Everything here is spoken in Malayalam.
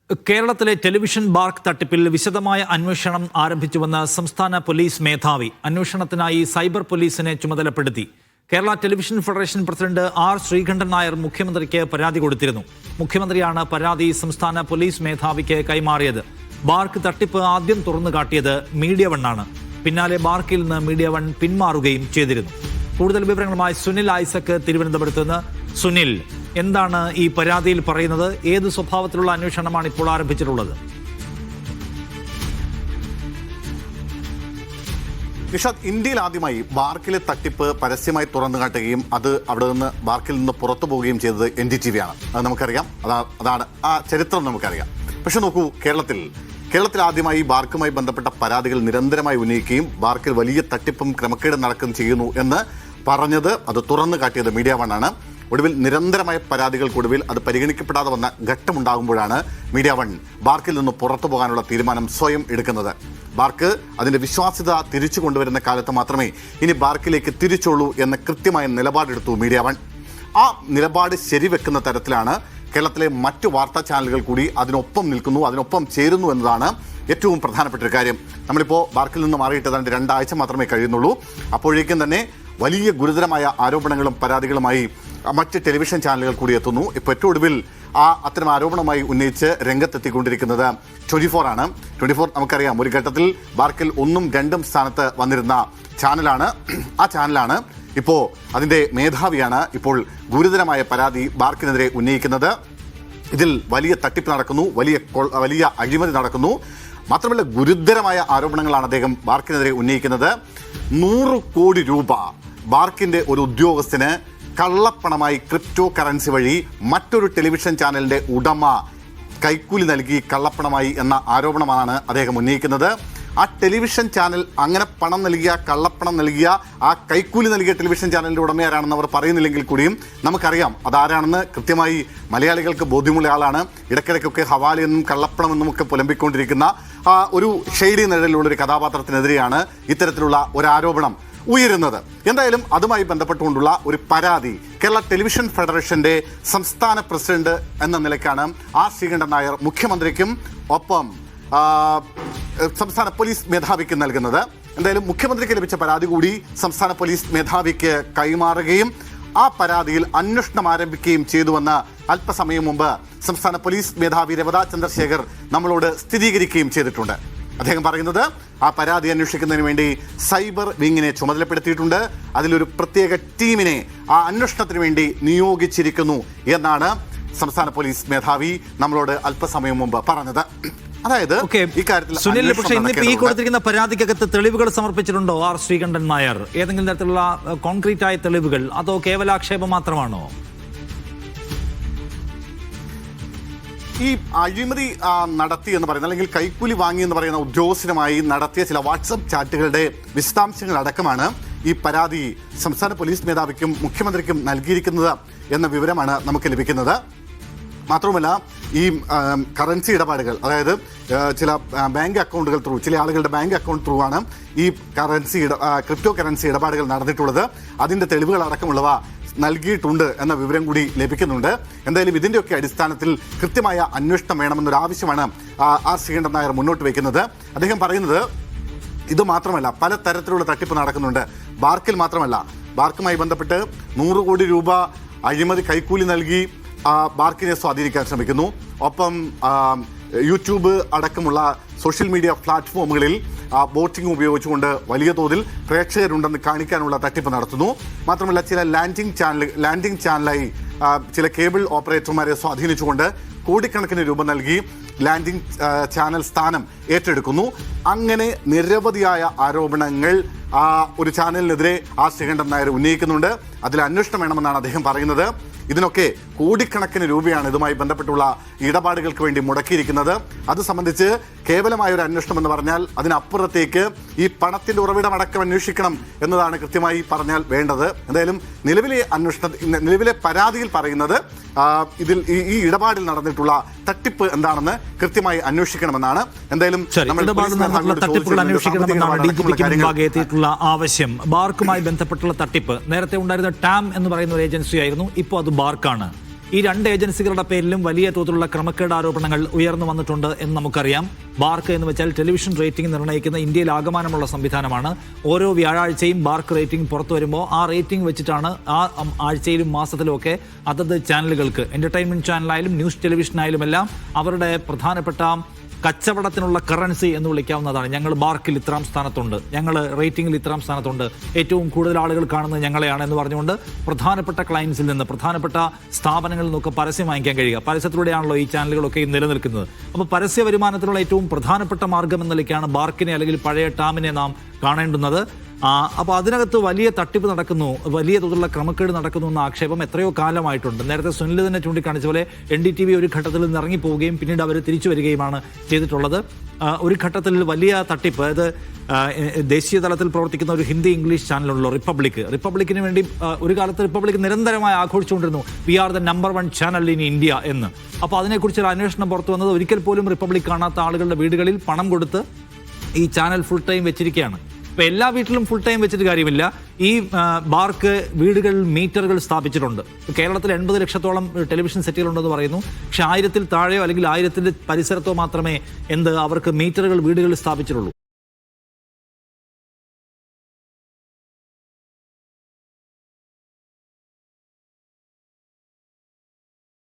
കേരളത്തിലെ ടെലിവിഷൻ ബാർക്ക് തട്ടിപ്പിൽ വിശദമായ അന്വേഷണം ആരംഭിച്ചുവെന്ന് സംസ്ഥാന പോലീസ് മേധാവി. അന്വേഷണത്തിനായി സൈബർ പോലീസിനെ ചുമതലപ്പെടുത്തി. Kerala television federation president R Sreekandan Nair മുഖ്യമന്ത്രിക്ക് പരാതി കൊടുത്തിരുന്നു. മുഖ്യമന്ത്രിയാണ് പരാതി സംസ്ഥാന പോലീസ് മേധാവിക്ക് കൈമാറിയത്. ബാർക്ക് തട്ടിപ്പ് ആദ്യം തുറന്നു കാട്ടിയത് മീഡിയ വണ്ണാണ്. പിന്നാലെ ബാർക്കിൽ നിന്ന് മീഡിയ വൺ പിന്മാറുകയും ചെയ്തിരുന്നു. കൂടുതൽ വിവരങ്ങളുമായി സുനിൽ ഐസക് തിരുവനന്തപുരത്ത് നിന്ന്. സുനിൽ, എന്താണ് ഈ പരാതിയിൽ പറയുന്നത്? ഏത് സ്വഭാവത്തിലുള്ള അന്വേഷണമാണ് ഇപ്പോൾ ആരംഭിച്ചിട്ടുള്ളത്? നിഷാദ്, ഇന്ത്യയിൽ ആദ്യമായി ബാർക്കിലെ തട്ടിപ്പ് പരസ്യമായി തുറന്നു കാട്ടുകയും അത് അവിടെ നിന്ന് ബാർക്കിൽ നിന്ന് പുറത്തു പോവുകയും ചെയ്തത് NDTV ആണ്. അത് നമുക്കറിയാം. അതാണ് ആ ചരിത്രം നമുക്കറിയാം. പക്ഷെ നോക്കൂ, കേരളത്തിൽ ആദ്യമായി ബാർക്കുമായി ബന്ധപ്പെട്ട പരാതികൾ നിരന്തരമായി ഉന്നയിക്കുകയും ബാർക്കിൽ വലിയ തട്ടിപ്പും ക്രമക്കേടും നടക്കുകയും ചെയ്യുന്നു എന്ന് പറഞ്ഞത്, അത് തുറന്നു കാട്ടിയത് മീഡിയ വണ്ണാണ്. ഒടുവിൽ നിരന്തരമായ പരാതികൾക്കൊടുവിൽ അത് പരിഗണിക്കപ്പെടാതെ വന്ന ഘട്ടമുണ്ടാകുമ്പോഴാണ് മീഡിയ വൺ ബാർക്കിൽ നിന്ന് പുറത്തു പോകാനുള്ള തീരുമാനം സ്വയം എടുക്കുന്നത്. ബാർക്ക് അതിന്റെ വിശ്വാസ്യത തിരിച്ചു കൊണ്ടുവരുന്ന കാലത്ത് മാത്രമേ ഇനി ബാർക്കിലേക്ക് തിരിച്ചുള്ളൂ എന്ന കൃത്യമായ നിലപാടെടുത്തു മീഡിയ വൺ. ആ നിലപാട് ശരിവെക്കുന്ന തരത്തിലാണ് കേരളത്തിലെ മറ്റു വാർത്താ ചാനലുകൾ കൂടി അതിനൊപ്പം നിൽക്കുന്നു, അതിനൊപ്പം ചേരുന്നു എന്നതാണ് ഏറ്റവും പ്രധാനപ്പെട്ട ഒരു കാര്യം. നമ്മളിപ്പോൾ ബാർക്കിൽ നിന്ന് മാറിയിട്ട് ഏതാണ്ട് 2 ആഴ്ച മാത്രമേ കഴിയുന്നുള്ളൂ. അപ്പോഴേക്കും തന്നെ വലിയ ഗുരുതരമായ ആരോപണങ്ങളും പരാതികളുമായി മറ്റ് ടെലിവിഷൻ ചാനലുകൾ കൂടി എത്തുന്നു. ഇപ്പോൾ ഏറ്റവും ഒടുവിൽ അത്തരം ആരോപണമായി ഉന്നയിച്ച് രംഗത്തെത്തിക്കൊണ്ടിരിക്കുന്നത് 24 ആണ്. 24 നമുക്കറിയാം, ഒരു ഘട്ടത്തിൽ ബാർക്കിൽ 1ഉം 2ഉം സ്ഥാനത്ത് വന്നിരുന്ന ചാനലാണ്. ആ ചാനലാണ് ഇപ്പോൾ അതിൻ്റെ മേധാവിയാണ് ഇപ്പോൾ ഗുരുതരമായ പരാതി ബാർക്കിനെതിരെ ഉന്നയിക്കുന്നത്. ഇതിൽ വലിയ തട്ടിപ്പ് നടക്കുന്നു, വലിയ അഴിമതി നടക്കുന്നു. മാത്രമല്ല, ഗുരുതരമായ ആരോപണങ്ങളാണ് അദ്ദേഹം ബാർക്കിനെതിരെ ഉന്നയിക്കുന്നത്. 100 കോടി രൂപ ബാർക്കിന്റെ ഒരു ഉദ്യോഗസ്ഥന് കള്ളപ്പണമായി ക്രിപ്റ്റോ കറൻസി വഴി മറ്റൊരു ടെലിവിഷൻ ചാനലിന്റെ ഉടമ കൈക്കൂലി നൽകി കള്ളപ്പണമായി എന്ന ആരോപണമാണ് അദ്ദേഹം ഉന്നയിക്കുന്നത്. ആ ടെലിവിഷൻ ചാനൽ അങ്ങനെ കള്ളപ്പണം നൽകിയ ആ കൈക്കൂലി നൽകിയ ടെലിവിഷൻ ചാനലിന്റെ ഉടമയാരാണെന്ന് അവർ പറയുന്നില്ലെങ്കിൽ കൂടിയും നമുക്കറിയാം അതാരാണെന്ന്. കൃത്യമായി മലയാളികൾക്ക് ബോധ്യമുള്ള ആളാണ്. ഇടയ്ക്കിടയ്ക്കൊക്കെ ഹവാലയെന്നും കള്ളപ്പണമെന്നും ഒക്കെ പുലമ്പിക്കൊണ്ടിരിക്കുന്ന ഒരു ഷെയ്ഡി നിഴലിലുള്ള ഒരു കഥാപാത്രത്തിനെതിരെയാണ് ഇത്തരത്തിലുള്ള ഒരു ആരോപണം ഉയരുന്നത്. എന്തായാലും അതുമായി ബന്ധപ്പെട്ടുകൊണ്ടുള്ള ഒരു പരാതി കേരള ടെലിവിഷൻ ഫെഡറേഷന്റെ സംസ്ഥാന പ്രസിഡന്റ് എന്ന നിലയ്ക്കാണ് ആർ ശ്രീകണ്ഠൻ നായർ മുഖ്യമന്ത്രിക്കും ഒപ്പം സംസ്ഥാന പോലീസ് മേധാവിക്ക് നൽകുന്നത്. എന്തായാലും മുഖ്യമന്ത്രിക്ക് ലഭിച്ച പരാതി കൂടി സംസ്ഥാന പോലീസ് മേധാവിക്ക് കൈമാറുകയും ആ പരാതിയിൽ അന്വേഷണം ആരംഭിക്കുകയും ചെയ്തുവെന്ന് അല്പസമയം മുമ്പ് സംസ്ഥാന പോലീസ് മേധാവി രവത ചന്ദ്രശേഖർ നമ്മളോട് സ്ഥിരീകരിക്കുകയും ചെയ്തിട്ടുണ്ട്. അദ്ദേഹം പറയുന്നത് ആ പരാതി അന്വേഷിക്കുന്നതിന് വേണ്ടി സൈബർ വിങ്ങിനെ ചുമതലപ്പെടുത്തിയിട്ടുണ്ട്. അതിലൊരു പ്രത്യേക ടീമിനെ ആ അന്വേഷണത്തിന് വേണ്ടി നിയോഗിച്ചിരിക്കുന്നു എന്നാണ് സംസ്ഥാന പോലീസ് മേധാവി നമ്മളോട് അല്പസമയം മുമ്പ് പറഞ്ഞത്. അതായത് ഇക്കാര്യത്തിൽ സുനിൽ, പക്ഷേ ഇന്നിപ്പോൾ ഈ കൊടുത്തിരിക്കുന്ന പരാതിക്കകത്ത് തെളിവുകൾ സമർപ്പിച്ചിട്ടുണ്ടോ ആർ ശ്രീകണ്ഠൻ നായർ? ഏതെങ്കിലും തരത്തിലുള്ള കോൺക്രീറ്റ് ആയ തെളിവുകൾ, അതോ കേവലാക്ഷേപം മാത്രമാണോ? ഈ അഴിമതി നടത്തി എന്ന് പറയുന്ന, അല്ലെങ്കിൽ കൈക്കൂലി വാങ്ങി എന്ന് പറയുന്ന ഉദ്യോഗസ്ഥനുമായി നടത്തിയ ചില വാട്സപ്പ് ചാറ്റുകളുടെ വിശദാംശങ്ങൾ അടക്കമാണ് ഈ പരാതി സംസ്ഥാന പോലീസ് മേധാവിക്കും മുഖ്യമന്ത്രിക്കും നൽകിയിരിക്കുന്നത് എന്ന വിവരമാണ് നമുക്ക് ലഭിക്കുന്നത്. മാത്രവുമല്ല, ഈ കറൻസി ഇടപാടുകൾ, അതായത് ചില ബാങ്ക് അക്കൗണ്ടുകൾ ത്രൂ, ചില ആളുകളുടെ ബാങ്ക് അക്കൗണ്ട് ത്രൂ ആണ് ഈ ക്രിപ്റ്റോ കറൻസി ഇടപാടുകൾ നടന്നിട്ടുള്ളത്. അതിൻ്റെ തെളിവുകൾ അടക്കമുള്ളവ നൽകിയിട്ടുണ്ട് എന്ന വിവരം കൂടി ലഭിക്കുന്നുണ്ട്. എന്തായാലും ഇതിൻ്റെയൊക്കെ അടിസ്ഥാനത്തിൽ കൃത്യമായ അന്വേഷണം വേണമെന്നൊരു ആവശ്യമാണ് ആർ ശ്രീകണ്ഠൻ നായർ മുന്നോട്ട് വയ്ക്കുന്നത്. അദ്ദേഹം പറയുന്നത് ഇത് മാത്രമല്ല, പല തരത്തിലുള്ള തട്ടിപ്പ് നടക്കുന്നുണ്ട്. ബാർക്കിൽ മാത്രമല്ല, ബാർക്കുമായി ബന്ധപ്പെട്ട് 100 കോടി രൂപ അഴിമതി കൈക്കൂലി നൽകി ബാർക്കിനെ സ്വാധീനിക്കാൻ ശ്രമിക്കുന്നു. ഒപ്പം യൂട്യൂബ് അടക്കമുള്ള സോഷ്യൽ മീഡിയ പ്ലാറ്റ്ഫോമുകളിൽ വോട്ടിംഗ് ഉപയോഗിച്ചുകൊണ്ട് വലിയ തോതിൽ പ്രേക്ഷകരുണ്ടെന്ന് കാണിക്കാനുള്ള തട്ടിപ്പ് നടത്തുന്നു. മാത്രമല്ല, ചില ലാൻഡിംഗ് ചാനലായി ചില കേബിൾ ഓപ്പറേറ്റർമാരെ സ്വാധീനിച്ചുകൊണ്ട് കോടിക്കണക്കിന് രൂപ നൽകി ലാൻഡിംഗ് ചാനൽ സ്ഥാനം ഏറ്റെടുക്കുന്നു. അങ്ങനെ നിരവധിയായ ആരോപണങ്ങൾ ഒരു ചാനലിനെതിരെ ആർ ശ്രീകണ്ഠൻ നായർ ഉന്നയിക്കുന്നുണ്ട്. അതിൽ അന്വേഷണം വേണമെന്നാണ് അദ്ദേഹം പറയുന്നത്. ഇതിനൊക്കെ കോടിക്കണക്കിന് രൂപയാണ് ഇതുമായി ബന്ധപ്പെട്ടുള്ള ഇടപാടുകൾക്ക് വേണ്ടി മുടക്കിയിരിക്കുന്നത്. അത് സംബന്ധിച്ച് കേവലമായ ഒരു അന്വേഷണം എന്ന് പറഞ്ഞാൽ അതിനപ്പുറത്തേക്ക് ഈ പണത്തിന്റെ ഉറവിടം അടക്കം അന്വേഷിക്കണം എന്നതാണ് കൃത്യമായി പറഞ്ഞാൽ വേണ്ടത്. എന്തായാലും നിലവിലെ പരാതിയിൽ പറയുന്നത് ഇതിൽ ഈ ഇടപാടിൽ നടന്നിട്ടുള്ള തട്ടിപ്പ് എന്താണെന്ന് കൃത്യമായി അന്വേഷിക്കണമെന്നാണ്. എന്തായാലും ആവശ്യം ബാർക്കുമായി ബന്ധപ്പെട്ടുള്ള തട്ടിപ്പ് നേരത്തെ ഉണ്ടായിരുന്ന ടാം എന്ന് പറയുന്ന ഒരു ഏജൻസി ആയിരുന്നു, ഇപ്പോൾ അത് ബാർക്കാണ്. ഈ രണ്ട് ഏജൻസികളുടെ പേരിലും വലിയ തോതിലുള്ള ക്രമക്കേട് ആരോപണങ്ങൾ ഉയർന്നു വന്നിട്ടുണ്ട് എന്ന് നമുക്കറിയാം. ബാർക്ക് എന്ന് വെച്ചാൽ ടെലിവിഷൻ റേറ്റിംഗ് നിർണ്ണയിക്കുന്ന ഇന്ത്യയിൽ ആകമാനമുള്ള സംവിധാനമാണ്. ഓരോ വ്യാഴാഴ്ചയും ബാർക്ക് റേറ്റിംഗ് പുറത്തു വരുമ്പോൾ ആ റേറ്റിംഗ് വെച്ചിട്ടാണ് ആ ആഴ്ചയിലും മാസത്തിലും ഒക്കെ അതത് ചാനലുകൾക്ക്, എന്റർടൈൻമെന്റ് ചാനലായാലും ന്യൂസ് ടെലിവിഷനായാലും എല്ലാം അവരുടെ പ്രധാനപ്പെട്ട കച്ചവടത്തിനുള്ള കറൻസി എന്ന് വിളിക്കാവുന്നതാണ്. ഞങ്ങൾ ബാർക്കിൽ ഇത്രാം സ്ഥാനത്തുണ്ട്, ഞങ്ങൾ റേറ്റിംഗിൽ ഇത്രാം സ്ഥാനത്തുണ്ട്, ഏറ്റവും കൂടുതൽ ആളുകൾ കാണുന്നത് ഞങ്ങളെയാണ് എന്ന് പറഞ്ഞുകൊണ്ട് പ്രധാനപ്പെട്ട ക്ലയൻസിൽ നിന്ന്, പ്രധാനപ്പെട്ട സ്ഥാപനങ്ങളിൽ നിന്നൊക്കെ പരസ്യം വാങ്ങിക്കാൻ കഴിയുക. പരസ്യത്തിലൂടെയാണല്ലോ ഈ ചാനലുകളൊക്കെ നിലനിൽക്കുന്നത്. അപ്പോൾ പരസ്യ വരുമാനത്തിനുള്ള ഏറ്റവും പ്രധാനപ്പെട്ട മാർഗം എന്ന നിലയ്ക്കാണ് ബാർക്കിനെ അല്ലെങ്കിൽ പഴയ ടാമിനെ നാം കാണേണ്ടുന്നത്. അപ്പോൾ അതിനകത്ത് വലിയ തട്ടിപ്പ് നടക്കുന്നു, വലിയ തോതിലുള്ള ക്രമക്കേട് നടക്കുന്നു എന്ന ആക്ഷേപം എത്രയോ കാലമായിട്ടുണ്ട്. നേരത്തെ സുനിൽ തന്നെ ചൂണ്ടിക്കാണിച്ച പോലെ NDTV ഒരു ഘട്ടത്തിൽ നിന്ന് ഇറങ്ങിപ്പോവുകയും പിന്നീട് അവർ തിരിച്ചു വരികയുമാണ് ചെയ്തിട്ടുള്ളത്. ഒരു ഘട്ടത്തിൽ വലിയ തട്ടിപ്പ്, അതായത് ദേശീയ തലത്തിൽ പ്രവർത്തിക്കുന്ന ഒരു ഹിന്ദി ഇംഗ്ലീഷ് ചാനലുള്ളൂ റിപ്പബ്ലിക്കിന് വേണ്ടി ഒരു കാലത്ത് റിപ്പബ്ലിക് നിരന്തരമായി ആഘോഷിച്ചുകൊണ്ടിരുന്നു we are the number 1 channel in India എന്ന്. അപ്പോൾ അതിനെക്കുറിച്ചൊരു അന്വേഷണം പുറത്തു വന്നത് ഒരിക്കൽ പോലും റിപ്പബ്ലിക് കാണാത്ത ആളുകളുടെ വീടുകളിൽ പണം കൊടുത്ത് ഈ ചാനൽ ഫുൾ ടൈം വെച്ചിരിക്കുകയാണ്. ഇപ്പോൾ എല്ലാ വീട്ടിലും ഫുൾ ടൈം വെച്ചിട്ട് കാര്യമില്ല. ഈ ബാർക്ക് വീടുകളിൽ മീറ്ററുകൾ സ്ഥാപിച്ചിട്ടുണ്ട്. കേരളത്തിൽ 80 ലക്ഷത്തോളം ടെലിവിഷൻ സെറ്റുകളുണ്ടെന്ന് പറയുന്നു. പക്ഷെ 1000-ൽ താഴെയോ അല്ലെങ്കിൽ 1000-ന്റെ പരിസരത്തോ മാത്രമേ അവർക്ക് മീറ്ററുകൾ വീടുകളിൽ സ്ഥാപിച്ചിട്ടുള്ളൂ.